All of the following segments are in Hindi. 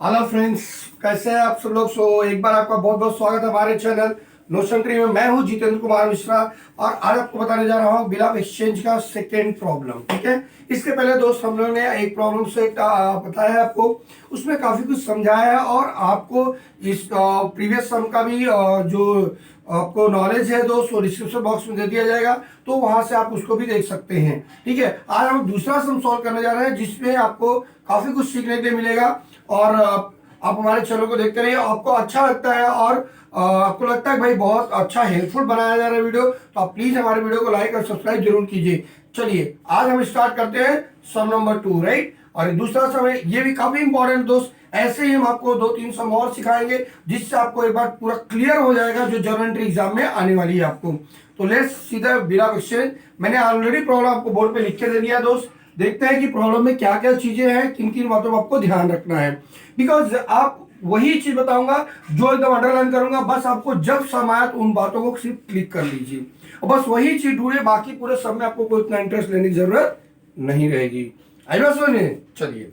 हेलो फ्रेंड्स, कैसे हैं आप सब लोग। एक बार आपका बहुत बहुत स्वागत है हमारे चैनल नोशन ट्री में। मैं हूं जितेंद्र कुमार मिश्रा और आज आपको बताने जा रहा हूं बिल ऑफ एक्सचेंज का सेकेंड प्रॉब्लम। ठीक है, इसके पहले दोस्त हम लोगों ने एक प्रॉब्लम से बताया है आपको, उसमें काफी कुछ समझाया है और आपको इस प्रीवियस सम का भी जो आपको नॉलेज है दोस्त वो डिस्क्रिप्शन बॉक्स में दे दिया जाएगा, तो वहां से आप उसको भी देख सकते हैं। ठीक है, आज हम दूसरा सम सॉल्व करने जा रहे हैं जिसमें आपको काफी कुछ सीखने के लिए मिलेगा और आप हमारे चैनल को देखते रहिए। आपको अच्छा लगता है और आपको लगता है भाई बहुत अच्छा हेल्पफुल बनाया जा रहा है वीडियो, तो आप प्लीज हमारे वीडियो को लाइक और सब्सक्राइब जरूर कीजिए। चलिए आज हम स्टार्ट करते हैं सम नंबर 2, राइट। और दूसरा सम है, ये भी काफी इंपॉर्टेंट दोस्त। ऐसे ही हम आपको 2-3 सम और सिखाएंगे जिससे आपको एक बार पूरा क्लियर हो जाएगा जो जर्नल एंट्री एग्जाम में आने वाली है आपको। तो लेट्स सीधा बिल ऑफ एक्सचेंज। मैंने ऑलरेडी प्रॉब्लम आपको बोर्ड पे लिख के दे दिया दोस्त। देखते हैं कि प्रॉब्लम में क्या क्या चीजें हैं, किन किन बातों में आपको ध्यान रखना है। बिकॉज आप वही चीज बताऊंगा जो एकदम अंडरलाइन करूंगा, बस आपको जब समय तो उन बातों को सिर्फ क्लिक कर लीजिए और बस वही चीज ढूंढिए। बाकी पूरे सब में आपको कोई इतना इंटरेस्ट लेने की जरूरत नहीं रहेगी। आई बात समझ में? चलिए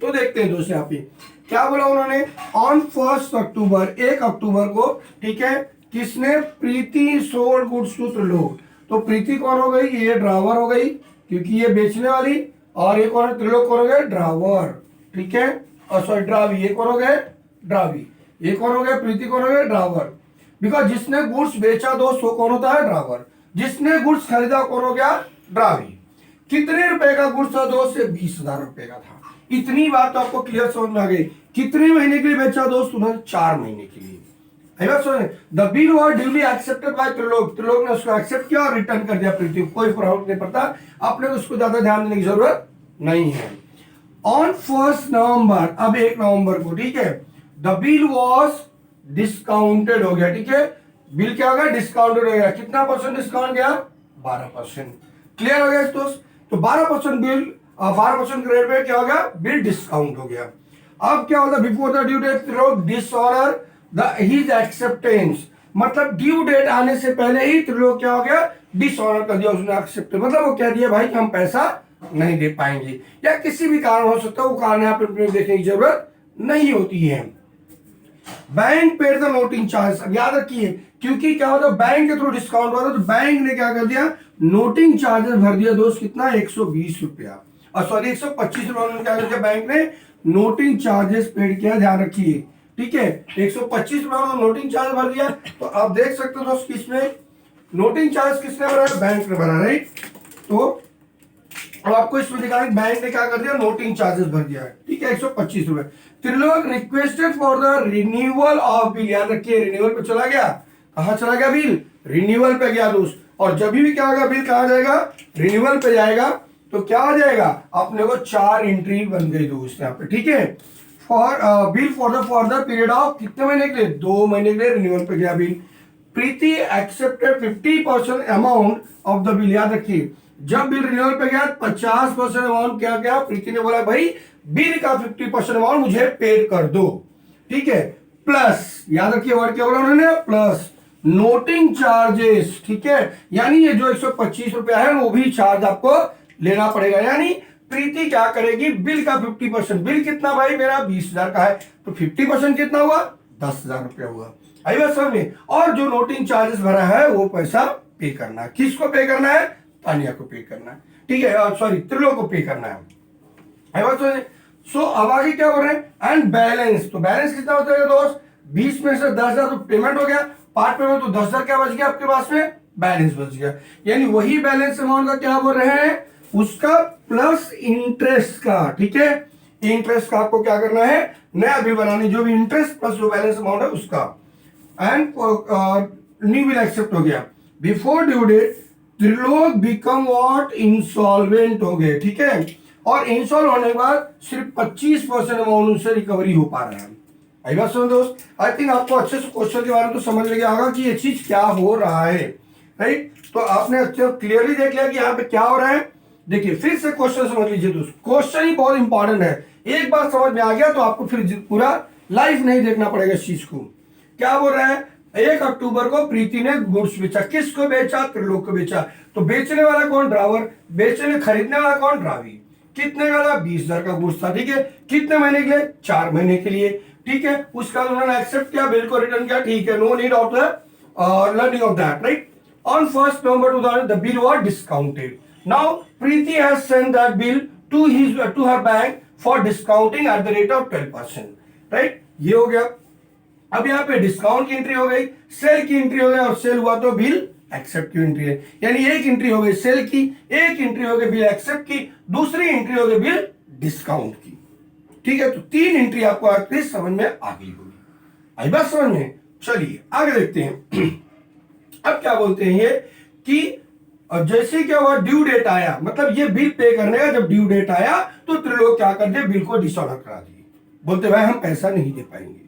तो देखते हैं दोस्त, यहाँ पे क्या बोला उन्होंने। ऑन 1 अक्टूबर, 1 अक्टूबर को, ठीक है, किसने प्रीति सोल्ड गुड्स टू त्रिलोक। तो प्रीति कौन हो गई? ये ड्राइवर हो गई क्योंकि ये बेचने वाली, और ये कौन है? त्रिलोक कौन हो गए? ड्राइवर। ठीक है, और सॉरी ड्रावी, ये कौन हो गए? ड्रावी। ये कौन हो गया? प्रीति कौन हो गए? ड्राइवर। बिकॉज जिसने गुड्स बेचा दोस्त वो कौन होता है? ड्राइवर। जिसने गुड्स खरीदा कौन हो गया? ड्रावी। कितने रुपए का गुड्स था दोस्त? 20,000 रुपए का था। इतनी बात तो आपको क्लियर समझ में आ गई। कितने महीने के लिए बेचा दोस्त? उन्होंने 4 महीने के लिए। The bill was duly accepted by Trilok. Trilok ने उसको एक्सेप्ट किया और रिटर्न कर दिया प्रीति को। कोई फर्क नहीं पड़ता, आपने उसको ज्यादा ध्यान देने की जरूरत नहीं है। ऑन 1 नवंबर, अब 1 नवंबर को, ठीक है, द बिल वॉज डिस्काउंटेड हो गया। ठीक है, बिल क्या हो गया? डिस्काउंटेड हो गया। कितना परसेंट डिस्काउंट गया? 12%। क्लियर हो गया दोस्त? तो 12% बिल, 12% रेट पे क्या हो गया? बिल डिस्काउंट हो गया। अब क्या होता? Before the due date Trilok dishonour his acceptance. मतलब ड्यू डेट आने से पहले ही त्रिलोक क्या हो गया? डिसऑनर कर दिया उसने, एक्सेप्ट मतलब वो कह दिया भाई कि हम पैसा नहीं दे पाएंगे, या किसी भी कारण हो सकता है, वो कारण यहाँ पे देखने की जरूरत नहीं होती है। Bank paid the noting charge. अब याद रखिए, क्योंकि क्या होता है बैंक के थ्रू डिस्काउंट होता है, तो बैंक ने क्या कर दिया? नोटिंग चार्जेस भर दिया दोस्त। कितना? 120 रुपया, और सॉरी 125 रुपया क्या कर दिया बैंक ने? नोटिंग चार्जेस पेड किया, ध्यान रखिए। ठीक है, 125 रुपया नोटिंग चार्ज भर दिया। तो आप देख सकते हो दोस्त किसमें नोटिंग चार्ज किसने भरा है? बैंक ने भरा, राइट। तो अब आपको इसमें दिखा बैंक ने क्या कर दिया? नोटिंग चार्जेस भर दिया है। ठीक है, 125 रुपए। Trilok requested for the renewal of bill. याद रखिए, रिन्यूअल पे चला गया। कहां चला गया? बिल रिन्यूअल पे गया दोस्त। और जब भी क्या होगा? बिल कहां जाएगा? रिन्यूअल पे जाएगा। तो क्या हो जाएगा? अपने को 4 एंट्री बन गई दोस्त यहाँ पे। ठीक है, for bill for the period of कितने महीने के लिए? 2 महीने के लिए रिन्यूअल पे गया bill. Preeti accepted 50% amount of the bill. याद रखिए, जब बिल रिन्यूअल पे गया 50% अमाउंट क्या गया? प्रीति ने बोला भाई बिल का 50% अमाउंट मुझे पे कर दो। ठीक है, प्लस, याद रखिए वर्ड क्या बोला उन्होंने? Plus noting charges. ठीक है, यानी ये जो 125 रुपया है वो भी चार्ज आपको लेना पड़ेगा। यानी प्रीति क्या करेगी? बिल का 50%, बिल कितना भाई मेरा? 20,000 का है, तो 50% कितना हुआ? 10,000 रुपया हुआ। आई बात समझ में? और जो नोटिंग चार्जेस भरा है वो पैसा पे करना है। किसको पे करना है? तानिया को पे करना है। ठीक है, सॉरी त्रिलोक को पे करना है। आई बात समझ में? सो अब आगे क्या बोल रहे हैं? And balance. तो बैलेंस कितना होता है दोस्त? 20 में से 10,000 तो पेमेंट हो गया, पार्ट पेमेंट, तो 10,000 क्या बच गया आपके पास में? बैलेंस बच गया। यानी वही बैलेंस अमाउंट का क्या बोल रहे हैं? उसका प्लस इंटरेस्ट का। ठीक है, इंटरेस्ट का आपको क्या करना है? नया बिल बनानी, जो भी इंटरेस्ट प्लस जो बैलेंस अमाउंट है उसका। एंड न्यू बिल एक्सेप्ट हो गया। Before due date Trilok become what? Insolvent हो गए। ठीक है, और इंसॉल्व होने के बाद सिर्फ 25% अमाउंट उनसे रिकवरी हो पा रहा है। आई बात समझ दोस्त? आई थिंक आपको अच्छे से क्वेश्चन के बारे में तो समझ में गया होगा कि ये चीज क्या हो रहा है, राइट। तो आपने अच्छे क्लियरली देख लिया कि यहाँ पे क्या हो रहा है। देखिए फिर से क्वेश्चन समझ लीजिए दोस्त, क्वेश्चन ही बहुत इंपॉर्टेंट है। एक बार समझ में आ गया तो आपको फिर पूरा लाइफ नहीं देखना पड़ेगा इस चीज को। क्या बोल रहा है? 1 अक्टूबर को प्रीति ने गुड्स बेचा। किसको बेचा? त्रिलोक को बेचा। तो बेचने वाला कौन? ड्राइवर। बेचने खरीदने वाला कौन? ड्रावी। कितने का था? 20,000 का गुड्स था, ठीक है। कितने महीने के लिए? 4 महीने के लिए, ठीक है। उसका उन्होंने एक्सेप्ट किया, बिल को रिटर्न किया, ठीक है। No need of the learning of that, right. On 1st November 2000 the bill was discounted. Now Preeti has sent that bill to her bank for discounting at the rate of 12%, right. ये हो गया। अब यहाँ पे डिस्काउंट की एंट्री हो गई, सेल की एंट्री हो गई, और सेल हुआ तो बिल एक्सेप्ट की एंट्री है। यानी एक एंट्री हो गई सेल की, एक एंट्री हो गई बिल एक्सेप्ट की, दूसरी एंट्री हो गई बिल डिस्काउंट की, ठीक है। तो 3 एंट्री आपको आपके समझ में आ गई होगी। आई बात समझ में? चलिए आगे देखते हैं। अब क्या बोलते हैं ये कि जैसे क्या हुआ, ड्यू डेट आया, मतलब ये बिल पे करने का जब ड्यू डेट आया तो त्रिलोक क्या कर दिए, बिल को डिसऑर्डर करा दिए। बोलते भाई हम पैसा नहीं दे पाएंगे।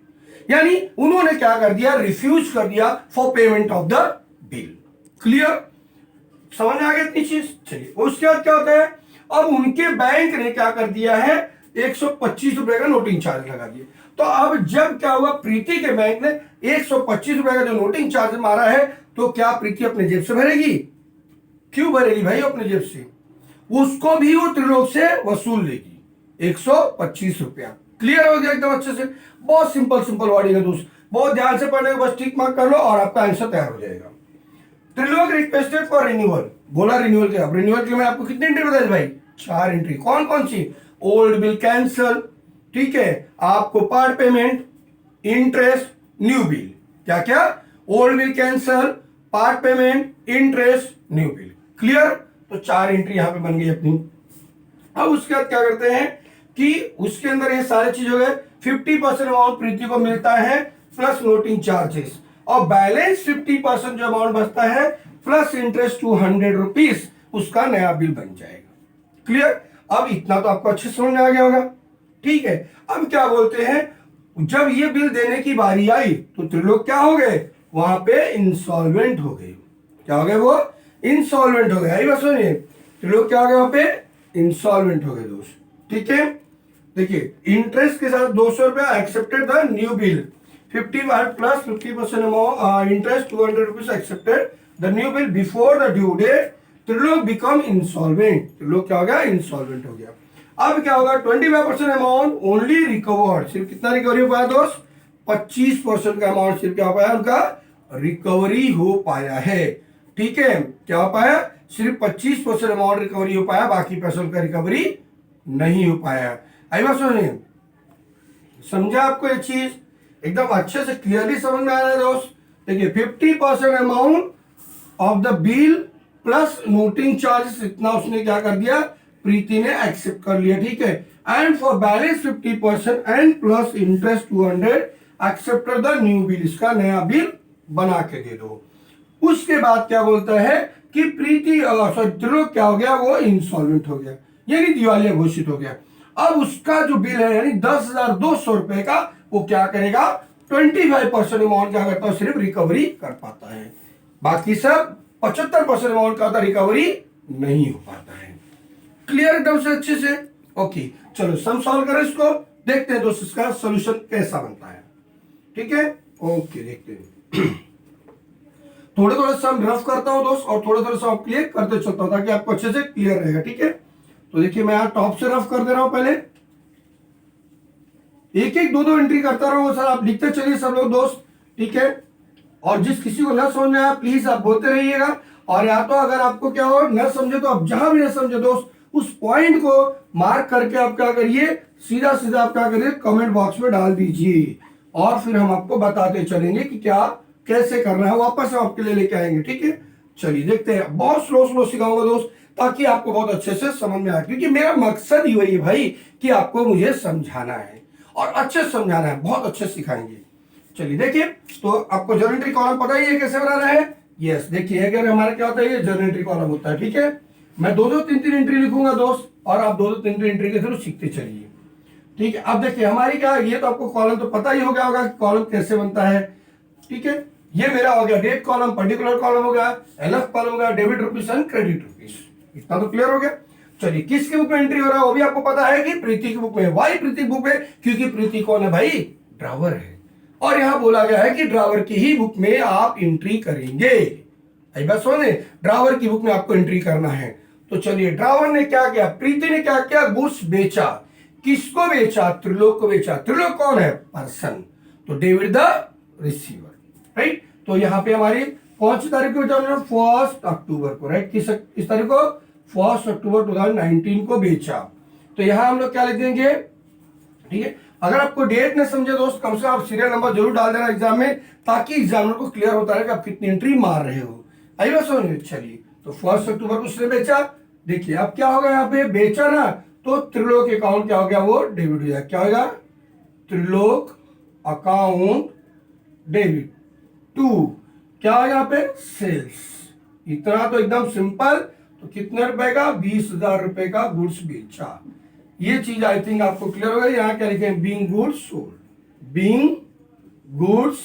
यानी उन्होंने क्या कर दिया, रिफ्यूज कर दिया for payment of the bill. Clear? समझ में आ गया इतनी चीज? चलिए उसके बाद क्या होता है, अब उनके बैंक ने क्या कर दिया है, 125 रुपए का नोटिंग चार्ज लगा दिया। तो अब जब क्या हुआ, प्रीति के बैंक ने 125 रुपए का जो नोटिंग चार्ज मारा है, तो क्या प्रीति अपने जेब से भरेगी? क्यों भरेगी भाई अपने जेब से? उसको भी वो त्रिलोक से वसूल लेगी 125 रुपया। क्लियर हो गया एकदम अच्छे से? बहुत सिंपल सिंपल वर्डिंग है दोस्त, बहुत ध्यान से पढ़ने को बस टिक मार्क कर लो और आपका आंसर तैयार हो जाएगा। त्रिलोक रिक्वेस्टेड फॉर रिन्यूअल, बोला रिन्यूअल के। अब रिन्यूअल के लिए मैं आपको कितनी एंट्री बताई भाई? 4 एंट्री। कौन कौन सी? ओल्ड बिल कैंसल, ठीक है, आपको part payment, interest, new bill. क्या क्या? Old bill cancel, part payment, interest, new bill. Clear? तो 4 एंट्री यहां पे बन गई अपनी। अब उसके बाद क्या करते हैं कि उसके अंदर ये सारे चीज हो गए। 50% अमाउंट प्रीति को मिलता है प्लस नोटिंग चार्जेस, और बैलेंस 50% जो अमाउंट बचता है प्लस इंटरेस्ट 200 रुपीज, उसका नया बिल बन जाएगा। क्लियर? अब इतना तो आपको अच्छे समझ में आ गया होगा, ठीक है। अब क्या बोलते हैं, जब ये बिल देने की बारी आई तो त्रिलोक क्या हो गए, वहां पे इंसॉल्वेंट हो गए। क्या हो गए? वो इंसॉल्वेंट हो गए। आई बस सुनिए, त्रिलोक क्या हो गए, वहां पे इंसॉल्वेंट हो गए दोस्त, ठीक है। देखिए इंटरेस्ट के साथ 200 रुपया accepted the new bill, 55 plus 50% amount interest 200 rupees accepted the new bill before the due date, Trilok become insolvent. Trilok क्या हो गया? इंसॉल्वेंट हो गया। अब क्या होगा, 25% अमाउंट ओनली रिकवर्ड। सिर्फ कितना रिकवरी हो पाया दोस्त? 25% का अमाउंट सिर्फ क्या हो पाया, उनका रिकवरी हो पाया है, ठीक है। क्या हो पाया? सिर्फ 25% अमाउंट रिकवरी हो पाया, बाकी पैसों का रिकवरी नहीं हो पाया। आई बात सुनिए, समझा आपको ये चीज? एकदम अच्छे से क्लियरली समझ में आ रहा है दोस्त? देखिए 50% amount of the bill plus noting charges, इतना उसने क्या कर दिया, प्रीति ने एक्सेप्ट कर लिया, ठीक है। And for balance 50% and plus interest 200 accepted the new bill, इसका नया बिल बना के दे दो। उसके बाद क्या बोलता है कि प्रीति त्रिलोक क्या हो गया, वो इंसॉल्वेंट हो गया, यानी दिवालिया घोषित हो गया। अब उसका जो बिल है यानी 10,200 रुपए का, वो क्या करेगा, 25% अमाउंट क्या करता है, सिर्फ रिकवरी कर पाता है, बाकी सब 75% अमाउंट का रिकवरी नहीं हो पाता है। क्लियर एकदम से अच्छे से? ओके चलो सम सॉल्व करें इसको, देखते हैं दोस्त इसका सोल्यूशन कैसा बनता है, ठीक है। ओके देखते हैं। थोड़े थोड़े सम रफ करता हूं दोस्त और थोड़े थोड़े सम क्लियर करते चलता हूं ताकि आपको अच्छे से क्लियर रहेगा, ठीक है। तो देखिए मैं यहां टॉप से रफ कर दे रहा हूं, पहले एक एक दो एंट्री करता रहो सर, आप लिखते चलिए सब लोग दोस्त, ठीक है। और जिस किसी को न समझ में आया प्लीज आप बोलते रहिएगा, और या तो अगर आपको क्या हो न समझे तो आप जहां भी न समझे दोस्त उस पॉइंट को मार्क करके आप क्या करिए, सीधा सीधा आप क्या करिए, कमेंट बॉक्स में डाल दीजिए, और फिर हम आपको बताते चलेंगे कि क्या कैसे करना है, वापस हम आपके लिए लेके आएंगे, ठीक है। चलिए देखते हैं, बहुत स्लो स्लो सिखाऊंगा दोस्त ताकि आपको बहुत अच्छे से समझ में आए, क्योंकि मेरा मकसद ही वही है भाई कि आपको मुझे समझाना है और अच्छे से समझाना है, बहुत अच्छे सिखाएंगे। चलिए देखिए, तो आपको जर्नल एंट्री कॉलम पता ही है कैसे बनाना है। यस देखिए, अगर हमारा क्या होता है, ये जर्नल एंट्री कॉलम होता है, ठीक है। मैं दो दो तीन तीन एंट्री लिखूंगा दोस्त, और आप दो दो तीन तीन एंट्री के थ्रू सीखते चलिए, ठीक है। अब देखिए हमारी क्या, ये तो आपको कॉलम तो पता ही हो गया होगा कि कॉलम कैसे बनता है, ठीक है। ये मेरा हो गया डेट कॉलम, पर्टिकुलर कॉलम हो गया, एलएफ कॉलम हो गया, debit rupees and credit rupees, इतना तो क्लियर हो गया। चलिए किसकी बुक में एंट्री हो रहा है वो भी आपको पता है कि प्रीति की बुक में। वाई प्रीति की बुक में? क्योंकि प्रीति कौन है भाई, ड्राइवर है, और यहां बोला गया है कि ड्राइवर की ही बुक में आप एंट्री करेंगे। बस सोने ड्राइवर की बुक में आपको एंट्री करना है, तो चलिए, ड्राइवर ने क्या किया, प्रीति ने क्या किया, गुड्स बेचा। किसको बेचा, त्रिलोक को बेचा। त्रिलोक कौन है, पर्सन, तो डेविड द रिसीवर, राइट। तो यहाँ पे हमारी कौन सी तारीख को बेचा उन्होंने, 1 अक्टूबर को, राइट। किस तारीख को, 1 अक्टूबर 2019 को बेचा। तो यहाँ हम लोग क्या लिख देंगे, ठीक है। अगर आपको डेट नहीं समझे दोस्त, कम से कम आप सीरियल नंबर जरूर डाल देना एग्जाम में, ताकि एग्जामिनर को क्लियर होता है कि आप कितनी एंट्री मार रहे हो। आई बात समझ। चलिए, तो 1 अक्टूबर को उसने बेचा। देखिए अब क्या होगा, यहाँ पे बेचा ना, तो त्रिलोक अकाउंट क्या हो गया, वो डेबिट हो जाएगा। क्या होगा, त्रिलोक अकाउंट डेबिट टू, क्या होगा यहाँ पे, सेल्स। इतना तो एकदम सिंपल। तो कितने रुपए का, 20,000 रुपए का गुड्स बेचा। ये चीज आई थिंक आपको क्लियर होगा। यहाँ क्या लिखे, being goods sold, being goods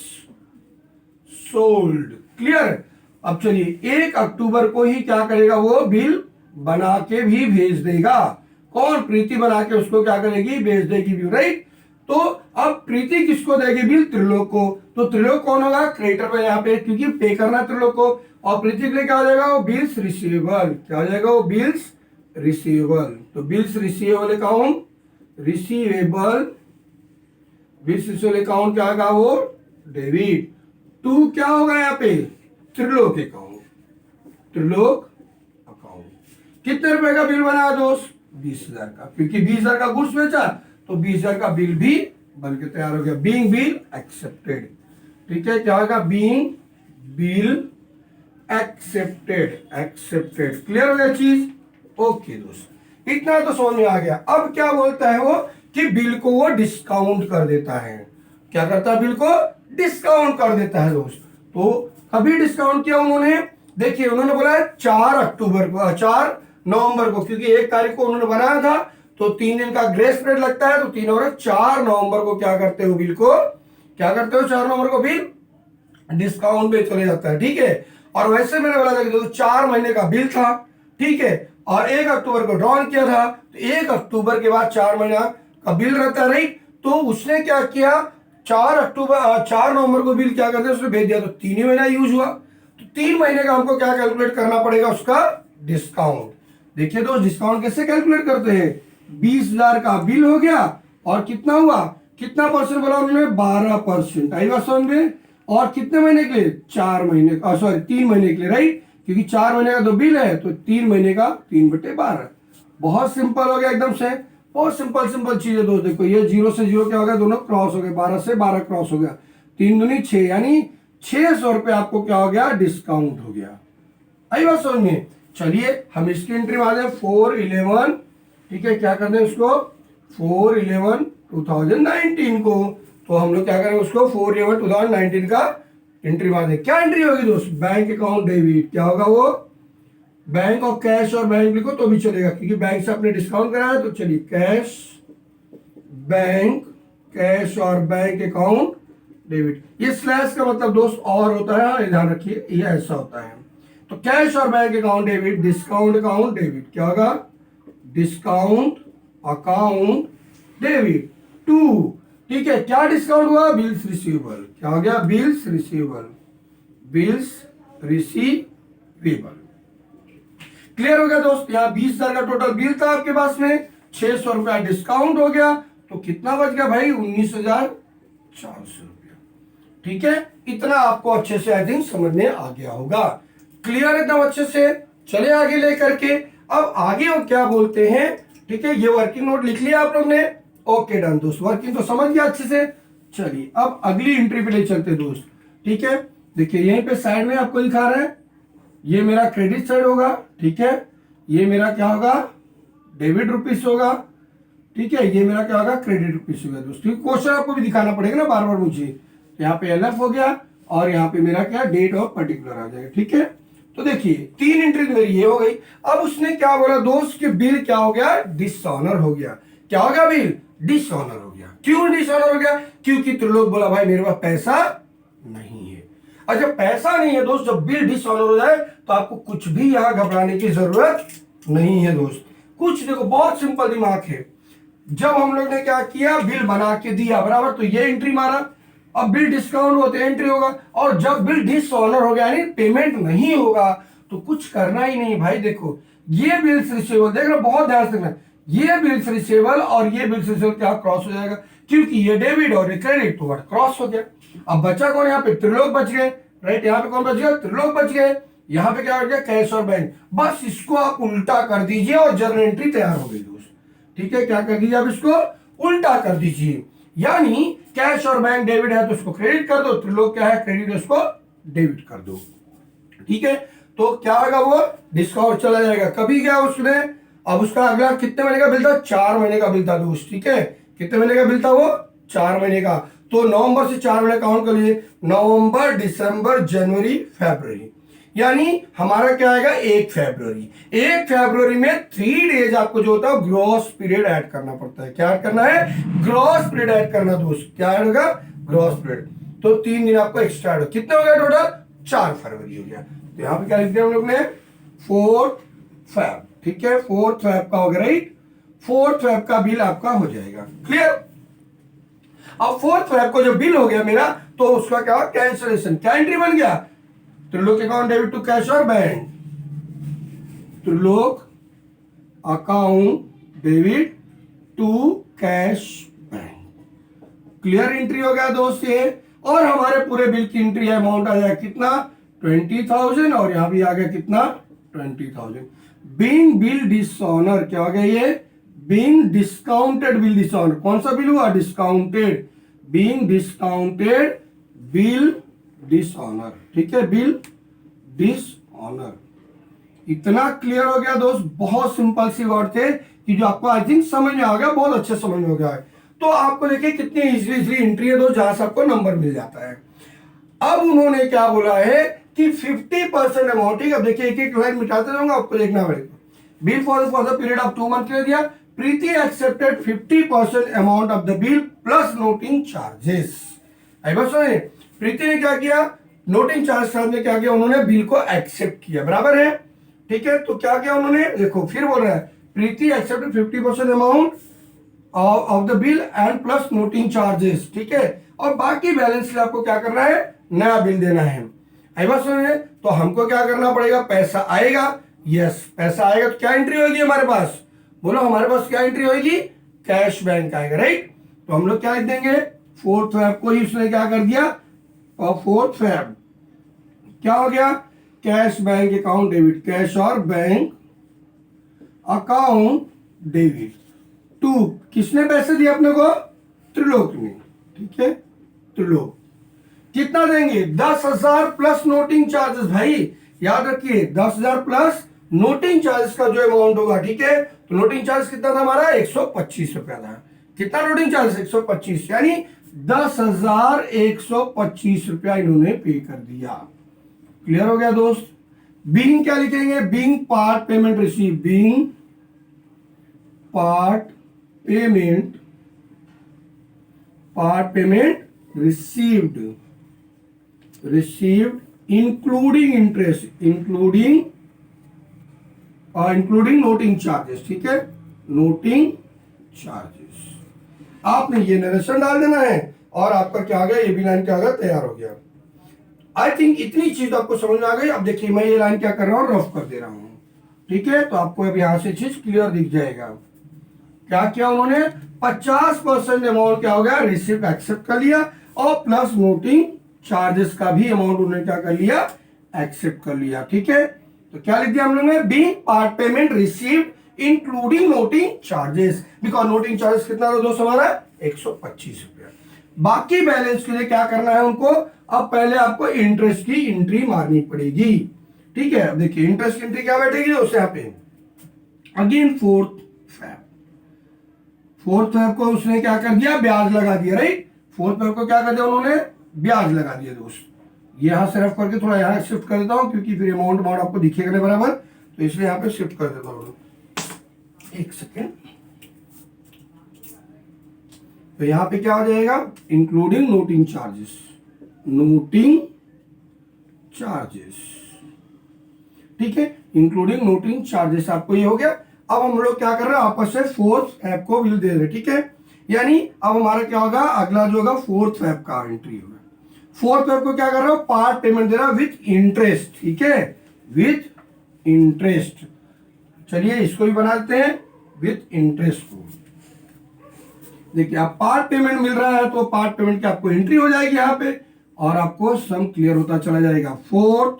sold, clear. अब चलिए, 1 अक्टूबर को ही क्या करेगा, वो बिल बना के भी भेज देगा। कौन, प्रीति बना के उसको क्या करेगी, भेज देगी बिल, राइट। तो अब प्रीति किसको देगी बिल, त्रिलोक को। तो त्रिलोक कौन होगा, क्रेडिटर पे यहाँ पे, क्योंकि पे करना त्रिलोक को। और प्रीति के लिए क्या हो जाएगा, वो बिल्स रिसीवेबल, क्या हो जाएगा, वो बिल्स रिसीवेबल। तो bills receivable account, receivable bills receivable account क्या होगा, वो डेबिट टू, क्या होगा यहाँ पे, त्रिलोक अकाउंट, त्रिलोक अकाउंट। कितने रुपए का बिल बना दोस्त, 20,000 का, क्योंकि 20,000 का गुड्स बेचा, तो 20,000 का बिल भी बन के तैयार हो गया। बीइंग बिल एक्सेप्टेड, ठीक है। क्या होगा, being bill accepted, accepted, clear हो गया चीज। ओके दोस्त, इतना तो समझ में आ गया। अब क्या बोलता है वो, कि बिल को वो डिस्काउंट कर देता है। क्या करता है, बिल को डिस्काउंट कर देता है दोस्त। तो कभी डिस्काउंट किया उन्होंने, देखिए उन्होंने बोला 4 अक्टूबर को, 4 नवंबर को, क्योंकि 1 तारीख को उन्होंने बनाया था, तो 3 दिन का ग्रेस पीरियड लगता है। तो 3 और 4 नवंबर को क्या करते हो, बिल को क्या करते हो, 4 नवंबर को बिल डिस्काउंट पे चले जाता है, ठीक है। और वैसे मैंने बोला था कि 4 महीने का बिल था, ठीक है, और 1 अक्टूबर को ड्रॉन किया था। तो 1 अक्टूबर के बाद 4 महीना का बिल रहता है, राइट। तो उसने क्या किया, 4 नवंबर को बिल क्या करते हैं, उसने भेज दिया। तो 3 ही महीना यूज हुआ। तो 3 महीने का हमको क्या कैलकुलेट करना पड़ेगा, उसका डिस्काउंट। देखिए दोस्त, डिस्काउंट कैसे कैलकुलेट करते हैं, 20,000 का बिल हो गया, और कितना हुआ, कितना परसेंट बोला उन्होंने, 12%। आई बात समझ में। और कितने महीने के लिए, 4 महीने, सॉरी 3 महीने के लिए, राइट, क्योंकि 4 महीने का तो बिल है, तो 3 महीने का 3/12। बहुत सिंपल हो गया एकदम से, बहुत सिंपल चीज है दोस्त। देखो ये 0 से 0 क्या हो गया, दोनों क्रॉस हो गए, 12 से 12 क्रॉस हो गया, 3 दूनी 6, यानी 600 रुपए आपको क्या हो गया, डिस्काउंट हो गया। आई बात समझ में। चलिए हम इसकी एंट्री मार दें 4/11, ठीक है। क्या करते हैं उसको, 4/11/2019 को। तो हम लोग क्या करेंगे, उसको 4/11/2019 का एंट्री मार दें। क्या एंट्री होगी दोस्त, बैंक अकाउंट डेबिट। क्या होगा वो, बैंक और कैश और बैंक लिखो तो भी चलेगा, क्योंकि बैंक से आपने डिस्काउंट कराया। तो चलिए, कैश बैंक, कैश और बैंक अकाउंट डेबिट। ये स्लैश का मतलब दोस्त और होता है, ध्यान रखिए, ये ऐसा होता है। तो कैश और bank account debit, discount account debit, क्या होगा, डिस्काउंट अकाउंट डेबिट टू, ठीक है। क्या डिस्काउंट हुआ, बिल्स रिसीवेबल। क्या हो गया, bills receivable, bills receivable. Clear हो गया दोस्त। यहाँ 20,000 का टोटल बिल था आपके पास में, 600 रुपया डिस्काउंट हो गया, तो कितना बच गया भाई, 19,400 रुपया, ठीक है। इतना आपको अच्छे से आई थिंक समझ में आ गया होगा, क्लियर एकदम अच्छे से। चले आगे लेकर के, अब आगे वो क्या बोलते हैं, ठीक है। ये वर्किंग नोट लिख लिया आप लोग ने, ओके डन दोस्त, वर्किंग तो समझ गया अच्छे से। चलिए अब अगली एंट्री पे ले चलते दोस्त, ठीक है। देखिए यहीं पे साइड में आपको दिखा रहे हैं, ये मेरा क्रेडिट साइड होगा, ठीक है। ये मेरा क्या होगा, डेबिट रुपीस होगा, ठीक है। ये मेरा क्या होगा, क्रेडिट रुपीस होगा दोस्त, क्योंकि क्वेश्चन आपको भी दिखाना पड़ेगा ना बार बार मुझे। यहाँ पे एलएफ हो गया, और यहाँ पे मेरा क्या, डेट और पर्टिकुलर आ जाएगा, ठीक है। तो देखिए 3 एंट्री मेरी ये हो गई। अब उसने क्या बोला दोस्त, कि बिल क्या हो गया, डिसऑनर हो गया। क्या हो गया, बिल डिसऑनर हो गया। क्यों डिसऑनर हो गया, क्योंकि त्रिलोक बोला भाई मेरे पास पैसा नहीं है। और जब पैसा नहीं है दोस्त, जब बिल डिसऑनर हो जाए, तो आपको कुछ भी यहाँ घबराने की जरूरत नहीं है दोस्त। कुछ देखो, बहुत सिंपल दिमाग है। जब हम लोग ने क्या किया, बिल बना के दिया बराबर, तो ये एंट्री मारा। अब बिल डिस्काउंट होते एंट्री होगा, और जब बिल डिसऑनर हो गया यानी पेमेंट नहीं होगा, तो कुछ करना ही नहीं भाई। देखो ये बिल्स रिसीवेबल, देख रहे बहुत ध्यान से देखना, ये बिल्स रिसीवेबल और ये बिल्स रिसीवेबल क्या क्रॉस हो जाएगा, क्योंकि ये डेबिट और ये क्रेडिट तो वर्ड क्रॉस हो गया। अब बचा कौन यहाँ पे, त्रिलोक बच गए, राइट। यहाँ पे कौन बच गया, त्रिलोक बच गए। यहाँ पे क्या बच गया, कैश और बैंक। बस इसको आप उल्टा कर दीजिए और जर्नल एंट्री तैयार हो गई दोस्त। ठीक है, क्या कर दीजिए आप, इसको उल्टा कर दीजिए। यानी कैश और बैंक डेबिट है तो उसको क्रेडिट कर दो, त्रिलोक क्या है क्रेडिट, उसको डेबिट कर दो। ठीक है, तो क्या होगा, वो डिस्काउंट चला जाएगा। कभी गया उसने, अब उसका अगला कितने महीने का बिल था, 4 महीने का बिल था दोस्त। ठीक है, कितने महीने का बिल था वो, 4 महीने का। तो नवंबर से 4 महीने काउंट कर लीजिए, नवंबर, दिसंबर, जनवरी, फरवरी। यानी हमारा क्या आएगा, 1 फरवरी। 1 फरवरी में 3 डेज आपको जो होता है ग्रॉस पीरियड ऐड करना पड़ता है। क्या ऐड करना है, ग्रॉस पीरियड ऐड करना दोस्त। क्या ऐड होगा, ग्रॉस पीरियड। तो 3 दिन आपको एक्स्ट्रा ऐड हो, कितने हो गए टोटल, 4 फरवरी हो गया। तो यहां पे क्या लिख दिया हम लोग ने, 4 फैब। ठीक है, 4 फैब का हो गया, राइट। 4 फैब का बिल आपका हो जाएगा, क्लियर। अब 4 फैब को जो बिल हो गया मेरा, तो उसका क्या, कैंसिलेशन। क्या एंट्री बन गया, Trilok account debit to cash और bank, Trilok account debit to cash bank. Clear entry हो गया दोस्त ये। और हमारे पूरे बिल की एंट्री अमाउंट आ जाएगा कितना, 20,000, और यहां भी आ गया कितना, 20,000। बीइंग बिल डिसऑनर, क्या हो गया ये, बीइंग डिस्काउंटेड बिल डिसऑनर। कौन सा बिल हुआ, discounted, being discounted bill dishonour. ठीक है, बिल डिसऑनर। इतना क्लियर हो गया दोस्त, बहुत सिंपल सी वर्ड थे कि जो आपको आई थिंक समझ में आ गया, बहुत अच्छे समझ में हो गया है। तो आपको देखिए कितनी इजीली एंट्री है दोस्त, जहां से आपको नंबर मिल जाता है। अब उन्होंने क्या बोला है कि 50% अमाउंट। ठीक है, देखिए एक एक लाइन मिटाते जाऊंगा, आपको देखना पड़ेगा। Bill for the period of 2 month के लिए दिया, Preeti accepted 50% amount of the bill plus noting charges. आई बस सुनिए, प्रीति ने क्या किया, नोटिंग चार्ज में क्या किया, उन्होंने बिल को एक्सेप्ट किया, बराबर है। ठीक है, तो क्या किया उन्होंने, देखो फिर बोल रहा है, Preeti accepted 50% amount of the bill and plus noting charges. ठीक है, और बाकी बैलेंस आपको क्या करना है, नया बिल देना है। आई बात सुनिए, तो हमको क्या करना पड़ेगा, पैसा आएगा, यस पैसा आएगा, तो क्या एंट्री होगी हमारे पास, बोलो हमारे पास क्या एंट्री होगी, कैश बैंक आएगा, राइट। तो हम लोग क्या लिख देंगे, 4 फैब को ही उसने क्या कर दिया, और 4 फैब क्या हो गया, cash bank account debit, cash और बैंक अकाउंट डेबिट टू, किसने पैसे दिए अपने को, त्रिलोक ने। ठीक है, त्रिलोक कितना देंगे, 10,000 प्लस नोटिंग चार्जेस। भाई याद रखिए 10,000 प्लस नोटिंग चार्जेस का जो अमाउंट होगा। ठीक है, तो नोटिंग चार्ज कितना था हमारा, 125 रुपया था। कितना नोटिंग चार्ज, 125, यानी 10,125 रुपया इन्होंने पे कर दिया। क्लियर हो गया दोस्त। बीइंग क्या लिखेंगे, being part payment receive, being part payment received including interest, including noting charges। ठीक है, noting charges आपने ये नरेशन डाल देना है, और आपका क्या आ गया, ये भी लाइन क्या आ गया, तैयार हो गया। आई थिंक इतनी चीज आपको समझ में आ गई। अब देखिए मैं ये लाइन क्या कर रहा हूँ, रफ कर दे रहा हूँ। ठीक है, तो आपको अब यहां से चीज क्लियर दिख जाएगा। क्या किया उन्होंने, 50% अमाउंट क्या हो गया, रिसिप्ट एक्सेप्ट कर लिया, और प्लस नोटिंग चार्जेस का भी अमाउंट उन्होंने क्या कर लिया, एक्सेप्ट कर लिया। ठीक है, तो क्या लिख दिया हम लोग ने, being part payment received including noting charges, because noting charges कितना था दोस्त हमारा, 125 रुपया। बाकी बैलेंस के लिए क्या करना है उनको, अब पहले आपको इंटरेस्ट की एंट्री मारनी पड़ेगी। ठीक है, देखिए इंटरेस्ट की एंट्री क्या बैठेगी दोस्त, यहाँ पे अगेन 4 फैब को उसने क्या कर दिया, ब्याज लगा दिया, राइट। 4 फैब को क्या कर दिया उन्होंने, ब्याज लगा दिया दोस्त। ये यहां से रफ करके थोड़ा यहां शिफ्ट कर देता हूं, क्योंकि फिर अमाउंट आपको दिखेगा नहीं बराबर, तो इसलिए यहां पे शिफ्ट कर देता हूं। एक सेकेंड, तो यहां पे क्या हो जाएगा, इंक्लूडिंग नोटिंग चार्जेस, ठीक है, इंक्लूडिंग नोटिंग चार्जेस आपको ये हो गया। अब हम लोग क्या कर रहे हैं, आपस से 4th फैब को बिल दे रहे हैं। ठीक है, यानी अब हमारा क्या होगा, अगला जो होगा 4th फैब का एंट्री होगा। 4th फैब को क्या कर रहा हूं, पार्ट पेमेंट दे रहा विथ इंटरेस्ट। ठीक है, विथ इंटरेस्ट चलिए इसको भी बना देते हैं विथ इंटरेस्ट को। देखिए आप पार्ट पेमेंट मिल रहा है तो पार्ट पेमेंट की आपको एंट्री हो जाएगी यहाँ पे और आपको सम क्लियर होता चला जाएगा। 4th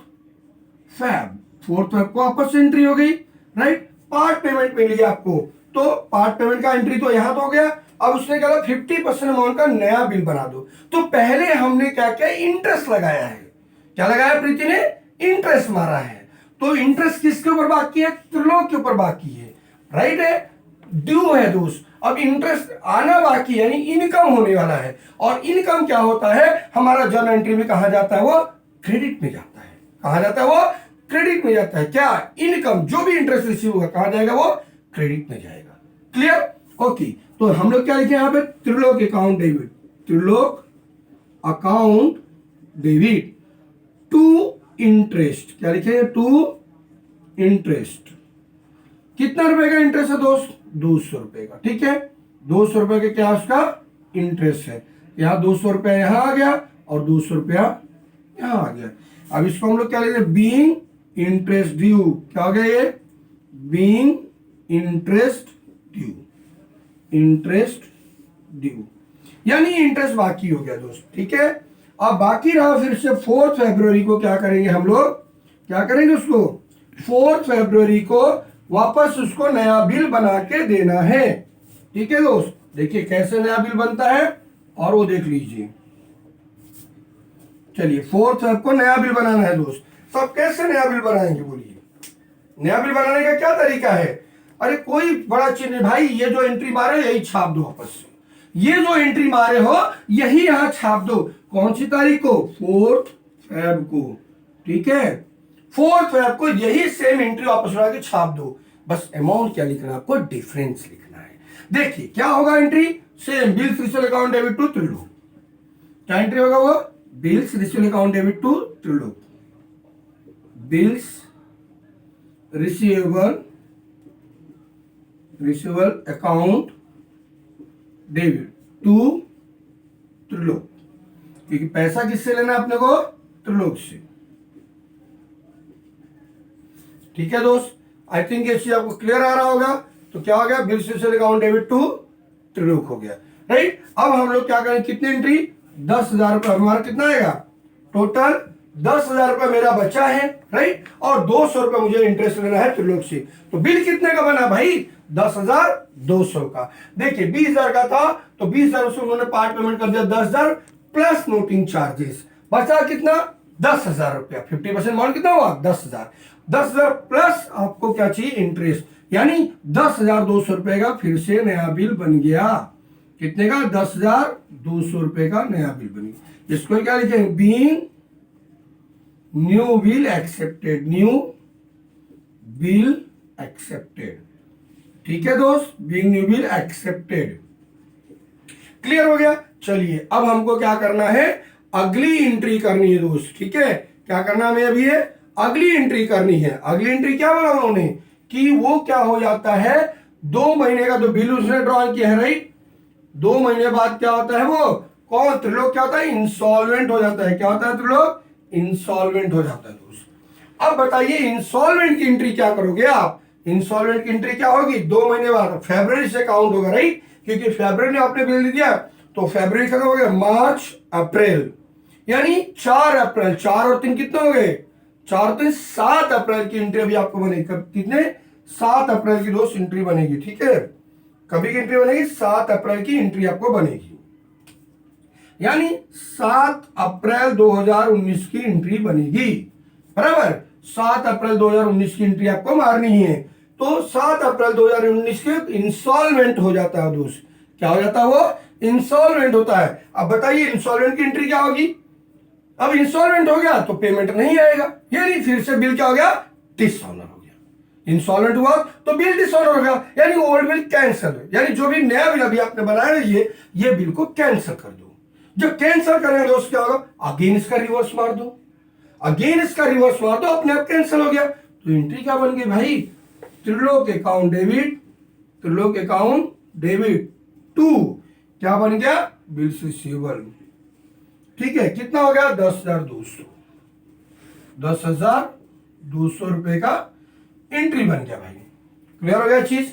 फेब को आपस एंट्री हो गई, राइट। पार्ट पेमेंट मिल गया आपको, तो पार्ट पेमेंट का एंट्री तो यहां तो हो गया। अब उसने कहा 50% अमाउंट का नया बिल बना दो। तो पहले हमने क्या किया, इंटरेस्ट लगाया है। क्या लगाया प्रीति ने, इंटरेस्ट मारा है। तो इंटरेस्ट किसके ऊपर बाकी है, त्रिलोक के ऊपर बाकी है, राइट है, ड्यू है दोस्त। अब इंटरेस्ट आना बाकी है, यानी इनकम होने वाला है। और इनकम क्या होता है, हमारा जर्नल एंट्री में कहा जाता है वो क्रेडिट में जाता है। कहा जाता है वो क्रेडिट में जाता है। क्या, इनकम जो भी इंटरेस्ट रिसीव होगा कहा जाएगा, वो क्रेडिट में जाएगा। Clear, okay. तो हम लोग क्या लिखे यहाँ पे, Trilok account debit, Trilok account debit to interest. क्या लिखे, टू इंटरेस्ट। कितना रुपए का इंटरेस्ट है दोस्त, 200 रुपए का, ठीक है। 200 रुपए का क्या उसका इंटरेस्ट है। यहाँ 200 रुपया यहाँ आ गया और 200 रुपया यहाँ आ गया। अब इसको हम लोग क्या लिखते हैं, बीइंग इंटरेस्ट ड्यू। क्या हो गया ये, being interest due, interest due, यानी इंटरेस्ट बाकी हो गया दोस्त, ठीक है। अब बाकी रहा फिर से 4 फरवरी को क्या करेंगे हम लोग, क्या करेंगे उसको, 4 फरवरी को वापस उसको नया बिल बना के देना है, ठीक है दोस्त। देखिए कैसे नया बिल बनता है और वो देख लीजिए। चलिए 4 फरवरी को नया बिल बनाना है दोस्त। तो अब कैसे नया बिल बनाएंगे बोलिए, नया बिल बनाने का क्या तरीका है। अरे कोई बड़ा चीज नहीं भाई, ये जो एंट्री मारे यही छाप दो वापस से। ये जो एंट्री मारे हो यही यहां छाप दो। कौन सी तारीख को, 4 फरवरी को, ठीक है। 4 फरवरी को यही सेम एंट्री वापस ला के छाप दो। बस अमाउंट क्या लिखना है आपको, डिफरेंस लिखना है। देखिए क्या होगा entry, same bills received account debit to Trilok. क्या एंट्री होगा वो, bills received account debit to Trilok, bills receivable account debit to Trilok, क्योंकि पैसा किससे लेना है अपने को, त्रिलोक से, ठीक है दोस्त। आई थिंक ये चीज आपको क्लियर आ रहा होगा। तो क्या हो गया, bills received account debit to Trilok हो गया, राइट। अब हम लोग क्या करें, कितनी एंट्री, 10,000 रुपये हमारा कितना आएगा, टोटल 10,000 रुपये मेरा बचा है, राइट। और 200 रुपये मुझे इंटरेस्ट लेना है त्रिलोक से। तो बिल कितने का बना भाई, 10,200 का। देखिए 20,000 का था तो 20,000 से उन्होंने पार्ट पेमेंट कर दिया 10,000 प्लस नोटिंग चार्जेस, बचा कितना, 10,000 रुपया। 50% अमाउंट कितना हुआ, 10,000। 10,000 प्लस आपको क्या चाहिए, इंटरेस्ट, यानी 10,200 रुपए का फिर से नया बिल बन गया। कितने का, 10,200 रुपए का नया बिल बन गया। इसको क्या लिखेंगे, being new bill accepted, new bill accepted, ठीक है दोस्त, being new bill accepted. Clear हो गया। चलिए अब हमको क्या करना है, अगली एंट्री करनी है दोस्त, ठीक है। क्या करना है अभी है, अगली एंट्री करनी है। अगली एंट्री क्या बोला उन्होंने कि वो क्या हो जाता है, 2 महीने का तो बिल उसने ड्रॉ किया है, राइट। 2 महीने बाद क्या होता है, वो कौन, त्रिलोक क्या होता है, इंसॉल्वेंट हो जाता है। क्या होता है, त्रिलोक इंसॉल्वेंट हो जाता है दोस्त। अब बताइए इंसॉल्वेंट की एंट्री क्या करोगे आप, इंसॉल्वेंट की एंट्री क्या होगी, 2 महीने बाद फरवरी से काउंट होगा, राइट, क्योंकि फरवरी ने आपने बिल दिया तो फरवरी खत्म हो गया, मार्च अप्रैल, यानी 4 अप्रैल, 4 और 3 कितने हो गए, 4 और 3 7 अप्रैल की एंट्री अभी आपको बनेगी। कब, कितने, 7 अप्रैल की दोस्त एंट्री बनेगी, ठीक है। कभी की एंट्री बनेगी, 7 अप्रैल की एंट्री आपको बनेगी, यानी 7 अप्रैल 2019 की एंट्री बनेगी, बराबर। 7 अप्रैल 2019 की एंट्री आपको मारनी है। तो 7 अप्रैल 2019 के इंस्टॉलमेंट हो जाता है दोस्त। क्या हो जाता है, वो इंस्टॉलमेंट होता है। अब बताइए इंस्टॉलमेंट की एंट्री क्या होगी, अब इंस्टॉलमेंट हो गया तो पेमेंट नहीं आएगा, यानी फिर से बिल क्या हो गया, डिसऑनर हो गया। इंस्टॉलमेंट हुआ तो बिल डिसऑनर हो गया, यानी ओल्ड बिल कैंसिल, यानी जो भी नया बिल अभी आपने बनाया ये बिल को कैंसिल कर दो। जब कैंसिल करेंगे दोस्त क्या होगा, अगेन इसका रिवर्स मार दो, अगेन इसका रिवर्स मार दो, अपने आप कैंसिल हो गया। तो एंट्री क्या बन गई भाई, Trilok account debit, Trilok account debit to क्या बन गया, बिल्स रिसीवेबल, ठीक है। कितना हो गया, 10,200, 10,200 रुपए का एंट्री बन गया भाई। क्लियर हो गया चीज?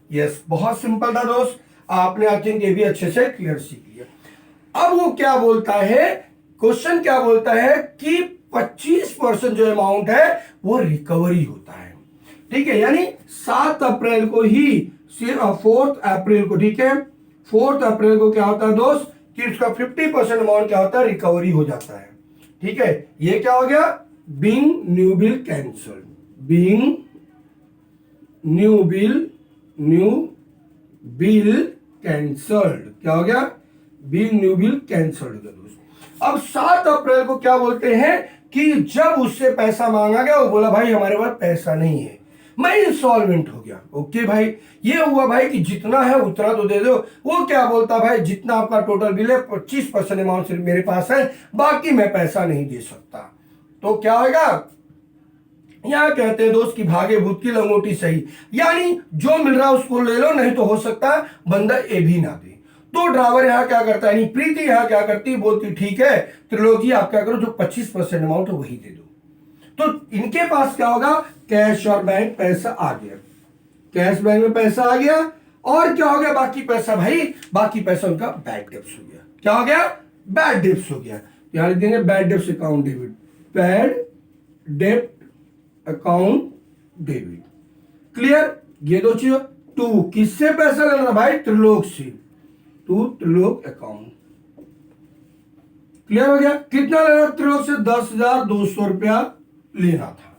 यस, बहुत सिंपल था दोस्त, आपने आई थिंक ये भी अच्छे से क्लियर सीख लिया। अब वो क्या बोलता है, क्वेश्चन क्या बोलता है कि 25% जो अमाउंट है वो रिकवरी होता है, ठीक है, यानी 7 अप्रैल को ही, 4 अप्रैल को, ठीक है, 4 अप्रैल को क्या होता है दोस्त कि उसका 50% अमाउंट क्या होता है, रिकवरी हो जाता है, ठीक है। ये क्या हो गया, being new bill cancelled, being new bill cancelled, क्या हो गया, बीइंग न्यू बिल कैंसल्ड हो गया दोस्त। अब 7 अप्रैल को क्या बोलते हैं कि जब उससे पैसा मांगा गया, वो बोला भाई हमारे पास पैसा नहीं है, मैं इंस्टॉलमेंट हो गया। ओके भाई, ये हुआ भाई कि जितना है उतना तो दे दो। वो क्या बोलता भाई, जितना आपका टोटल बिल है 25% अमाउंट सिर्फ मेरे पास है, बाकी मैं पैसा नहीं दे सकता। तो क्या होगा, यहां कहते हैं दोस्त कि भागे भूत की लंगोटी सही, यानी जो मिल रहा है उसको ले लो, नहीं तो हो सकता है बंदा ये भी ना दे। तो ड्राइवर यहां क्या करता है, प्रीति यहां क्या करती, बोलती ठीक है त्रिलोकी आप क्या करो, जो 25% अमाउंट है वही दे दो। तो इनके पास क्या होगा, कैश और बैंक पैसा आ गया, कैश बैंक में पैसा आ गया, और क्या हो गया बाकी पैसा, भाई बाकी पैसा उनका बैड डेब्ट्स हो गया। क्या हो गया, बैड डेब्ट्स हो गया। यहां लिख देंगे bad debts account debit, bad डेब्ट अकाउंट डेबिट। क्लियर, ये दो चीज। टू किससे पैसा लेना भाई, त्रिलोक से, टू त्रिलोक अकाउंट। क्लियर हो गया, कितना लेना त्रिलोक से, 10,200 रुपया लेना था।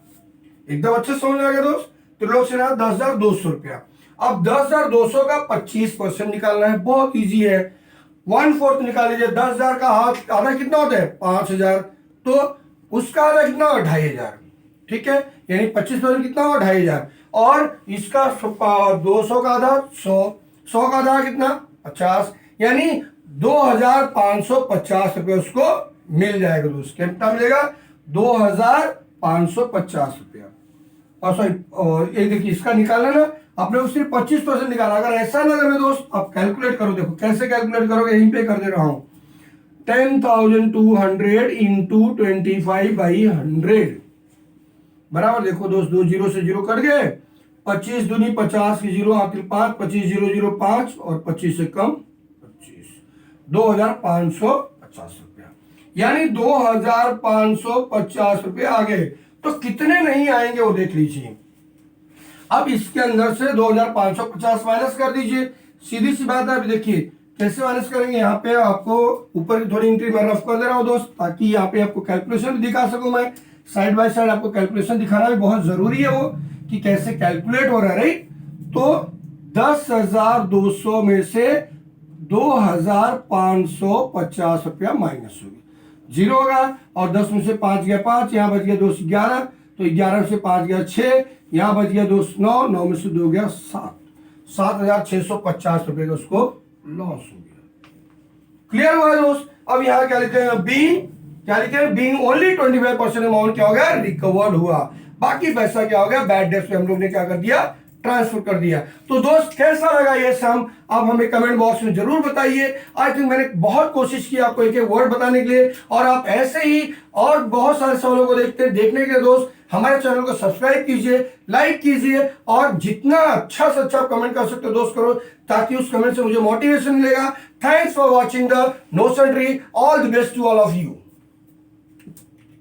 एकदम अच्छे समझ आ गया दोस्त, त्रिलोक से लेना 10,200 रुपया। अब 10,200 का 25% निकालना है, बहुत इजी है, 1/4 निकाल लीजिए। 10,000 का हाथ आधा कितना होता है, 5,000, तो उसका आधा कितना हुआ, 2,500, ठीक है, यानी 25% कितना हुआ, 2,500, और इसका 200 का आधा 100, 100 का आधा कितना 50, यानी 2,550 रुपये उसको मिल जाएगा दोस्त। कितना मिलेगा, 2,550 रुपया। और सॉरी, एक देखिए इसका निकालना ना, आपने उससे 25% निकाला। अगर ऐसा ना लगे दोस्त, आप कैलकुलेट करो, देखो कैसे कैलकुलेट करोगे, यहीं पे कर दे रहा हूं, 10,200 इंटू 25/100 बराबर, देखो दोस्त 2 जीरो से जीरो कट गए, 25 दूनी 50 की जीरो आखिर 5, 25,005 और 25 से कम 25, 2,550 रुपया, यानी 2,550 रुपये आ गए। तो कितने नहीं आएंगे वो देख लीजिए। अब इसके अंदर से 2,550 माइनस कर दीजिए, सीधी सी बात है। अभी देखिए कैसे माइनस करेंगे, यहाँ पे आपको ऊपर की थोड़ी एंट्री मैं रफ कर दे रहा हूँ दोस्त, ताकि यहाँ पे आपको कैलकुलेशन भी दिखा सकूं मैं, साइड बाय साइड आपको कैलकुलेशन दिखाना भी बहुत जरूरी है, वो कि कैसे कैलकुलेट हो रहा है, राइट। तो 10,200 में से 2,550 रुपया माइनस हो गया, जीरो होगा, और 10 में से 5 गया 5, यहाँ बच गया 2 से 11, तो 11 से 5 गया 6, यहाँ बच गया 2 से 9, 9 में से 2 गया 7, 7,650 रुपये का उसको लॉस हो गया। क्लियर हुआ दोस्त। अब यहाँ क्या लिखते हैं, बीइंग, क्या लिखे हैं, बीइंग ओनली 25% अमाउंट क्या हो गया, रिकवर्ड हुआ, बाकी पैसा क्या हो गया, बैड डेब्ट में हम लोग ने क्या कर दिया, ट्रांसफर कर दिया। तो दोस्त कैसा लगा ये सम, आप हमें कमेंट बॉक्स में जरूर बताइए। आई थिंक मैंने बहुत कोशिश की आपको एक एक वर्ड बताने के लिए, और आप ऐसे ही और बहुत सारे सवालों को देखने के लिए दोस्त हमारे चैनल को सब्सक्राइब कीजिए, लाइक कीजिए, और जितना अच्छा से अच्छा कमेंट कर सकते हो दोस्त करो, ताकि उस कमेंट से मुझे मोटिवेशन मिलेगा। Thanks for watching the notion tree, all the best to all of you.